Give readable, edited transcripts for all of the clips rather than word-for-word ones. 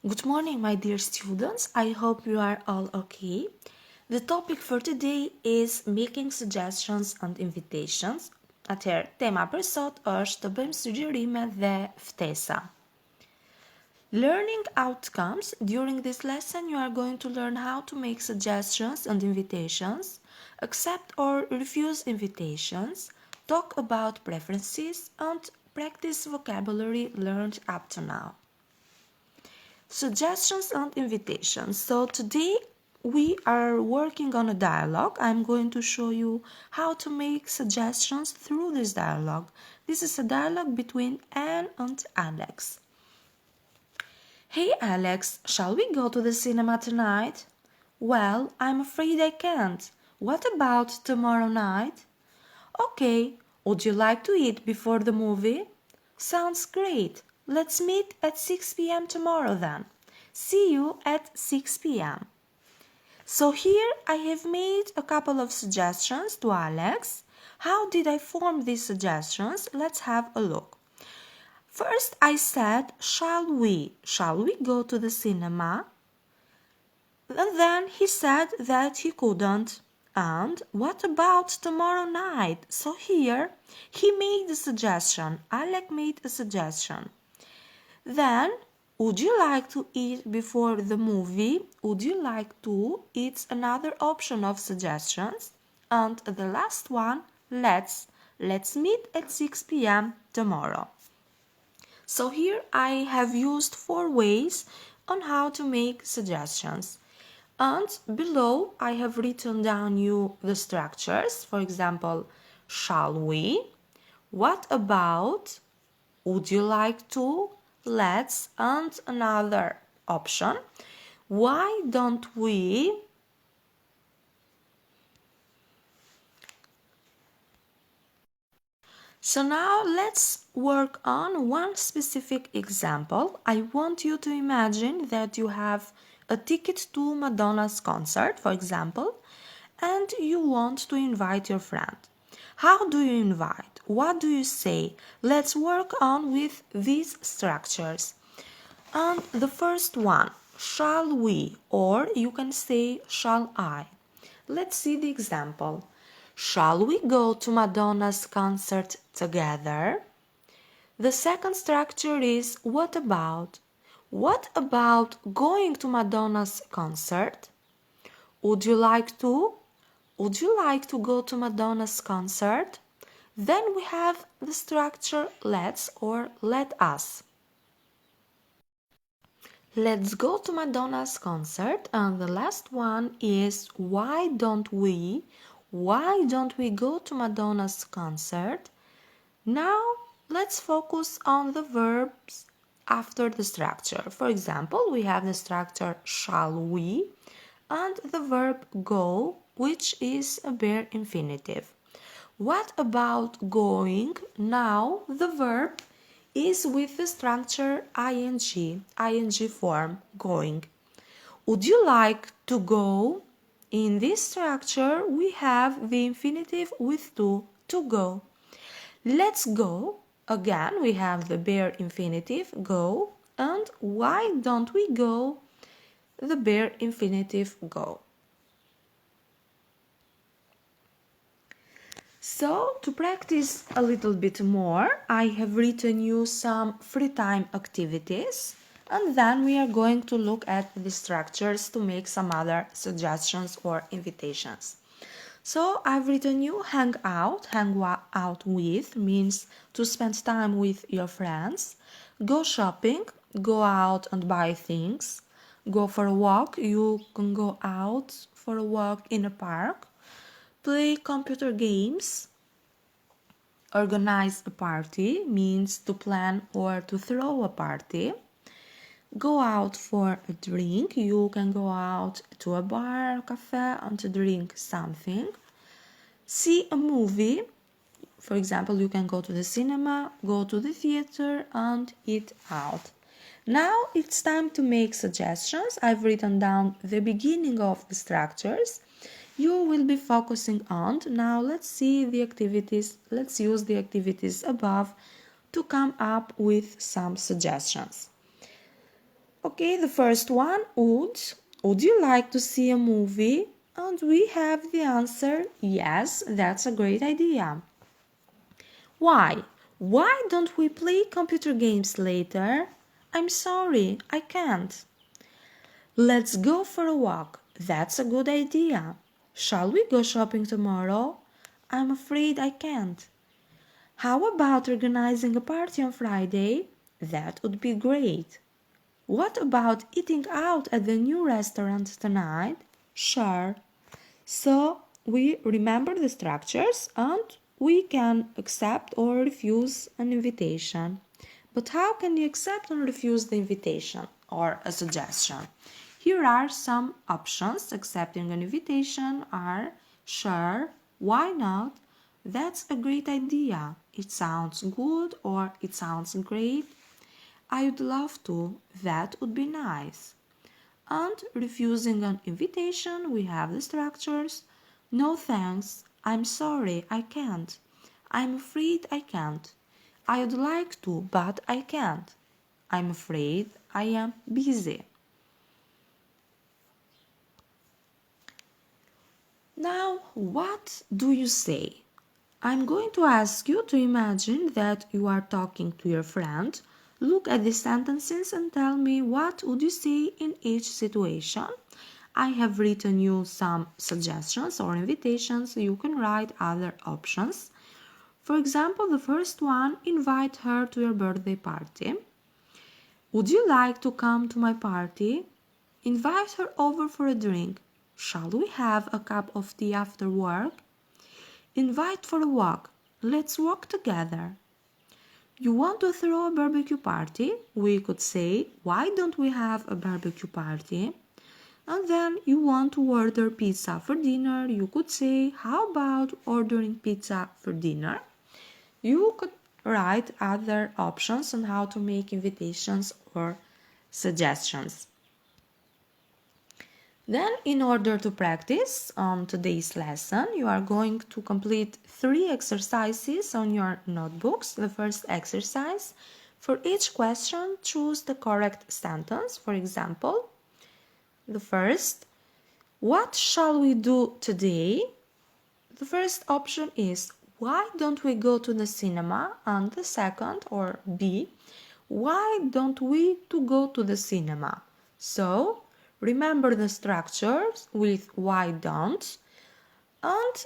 Good morning, my dear students. I hope you are all okay. The topic for today is making suggestions and invitations. Atëherë, tema për sot është të bëjmë sugjerime dhe ftesa. Learning outcomes. During this lesson, you are going to learn how to make suggestions and invitations, accept or refuse invitations, talk about preferences, and practice vocabulary learned up to now. Suggestions and invitations. So today we are working on a dialogue. I'm going to show you how to make suggestions through this dialogue. This is a dialogue between Anne and Alex. Hey Alex, shall we go to the cinema tonight? Well, I'm afraid I can't. What about tomorrow night? Okay, would you like to eat before the movie? Sounds great. Let's meet at 6 p.m. tomorrow then. See you at 6 p.m. So here I have made a couple of suggestions to Alex. How did I form these suggestions? Let's have a look. First I said, shall we go to the cinema? And then he said that he couldn't. And what about tomorrow night? So here he made a suggestion. Alec made a suggestion. Then, would you like to eat before the movie? Would you like to? It's another option of suggestions. And the last one, let's meet at 6 p.m. tomorrow. So here I have used 4 ways on how to make suggestions. And below I have written down you the structures. For example, shall we? What about? Would you like to? Let's, and another option. Why don't we? So now let's work on one specific example. I want you to imagine that you have a ticket to Madonna's concert, for example, and you want to invite your friend. How do you invite? What do you say? Let's work on with these structures. And the first one, shall we? Or you can say, shall I? Let's see the example. Shall we go to Madonna's concert together? The second structure is what about? What about going to Madonna's concert? Would you like to? Would you like to go to Madonna's concert? Then we have the structure let's or let us. Let's go to Madonna's concert, and the last one is why don't we? Why don't we go to Madonna's concert? Now let's focus on the verbs after the structure. For example, we have the structure shall we and the verb go, which is a bare infinitive. What about going? Now the verb is with the structure ing form, going. Would you like to go? In this structure we have the infinitive with to go. Let's go. Again we have the bare infinitive, go, and why don't we go? The bare infinitive, go. So, to practice a little bit more, I have written you some free time activities, and then we are going to look at the structures to make some other suggestions or invitations. So, I've written you hang out with means to spend time with your friends, go shopping, go out and buy things, go for a walk, you can go out for a walk in a park, play computer games, organize a party means to plan or to throw a party, go out for a drink, you can go out to a bar, cafe and to drink something, see a movie, for example you can go to the cinema, go to the theater and eat out. Now it's time to make suggestions. I've written down the beginning of the structures you will be focusing on. Now let's see the activities. Let's use the activities above to come up with some suggestions. Okay, the first one, would you like to see a movie? And we have the answer, yes, that's a great idea. Why? Why don't we play computer games later? I'm sorry, I can't. Let's go for a walk. That's a good idea. Shall we go shopping tomorrow? I'm afraid I can't. How about organizing a party on Friday? That would be great. What about eating out at the new restaurant tonight? Sure. So we remember the structures and we can accept or refuse an invitation. But how can you accept and refuse the invitation or a suggestion? Here are some options. Accepting an invitation are sure, why not, that's a great idea, it sounds good or it sounds great, I would love to, that would be nice. And refusing an invitation, we have the structures. No thanks, I'm sorry, I can't. I'm afraid I can't. I would like to, but I can't. I'm afraid I am busy. Now, what do you say? I'm going to ask you to imagine that you are talking to your friend. Look at the sentences and tell me what would you say in each situation. I have written you some suggestions or invitations. You can write other options. For example, the first one, invite her to your birthday party. Would you like to come to my party? Invite her over for a drink. Shall we have a cup of tea after work? Invite for a walk. Let's walk together. You want to throw a barbecue party? We could say, why don't we have a barbecue party? And then you want to order pizza for dinner? You could say, how about ordering pizza for dinner? You could write other options on how to make invitations or suggestions. Then, in order to practice on today's lesson, you are going to complete 3 exercises on your notebooks. The first exercise, for each question, choose the correct sentence. For example, the first, what shall we do today? The first option is, why don't we go to the cinema? And the second, or B, why don't we to go to the cinema? So, remember the structures with why don't. And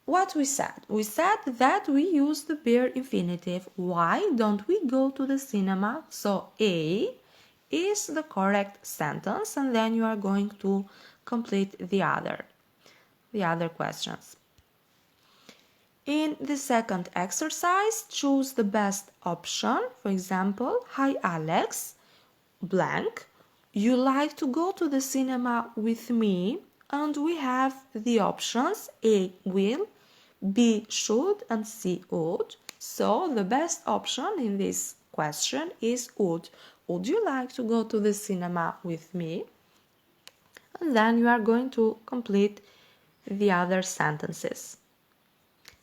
what we said? We said that we use the bare infinitive. Why don't we go to the cinema? So A is the correct sentence, and then you are going to complete the other questions. In the second exercise, choose the best option. For example, hi Alex, blank. You like to go to the cinema with me? And we have the options A, will, B, should, and C, would. So the best option in this question is would. Would you like to go to the cinema with me? And then you are going to complete the other sentences.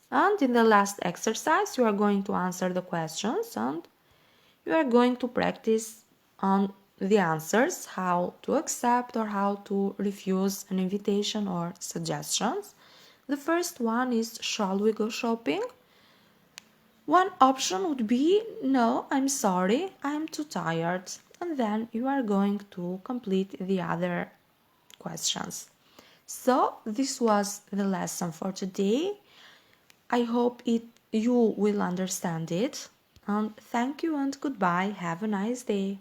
And in the last exercise, you are going to answer the questions and you are going to practice on the answers, how to accept or how to refuse an invitation or suggestions. The first one is, shall we go shopping? One option would be, no, I'm sorry, I'm too tired. And then you are going to complete the other questions. So this was the lesson for today. I hope you will understand it. And thank you and goodbye. Have a nice day.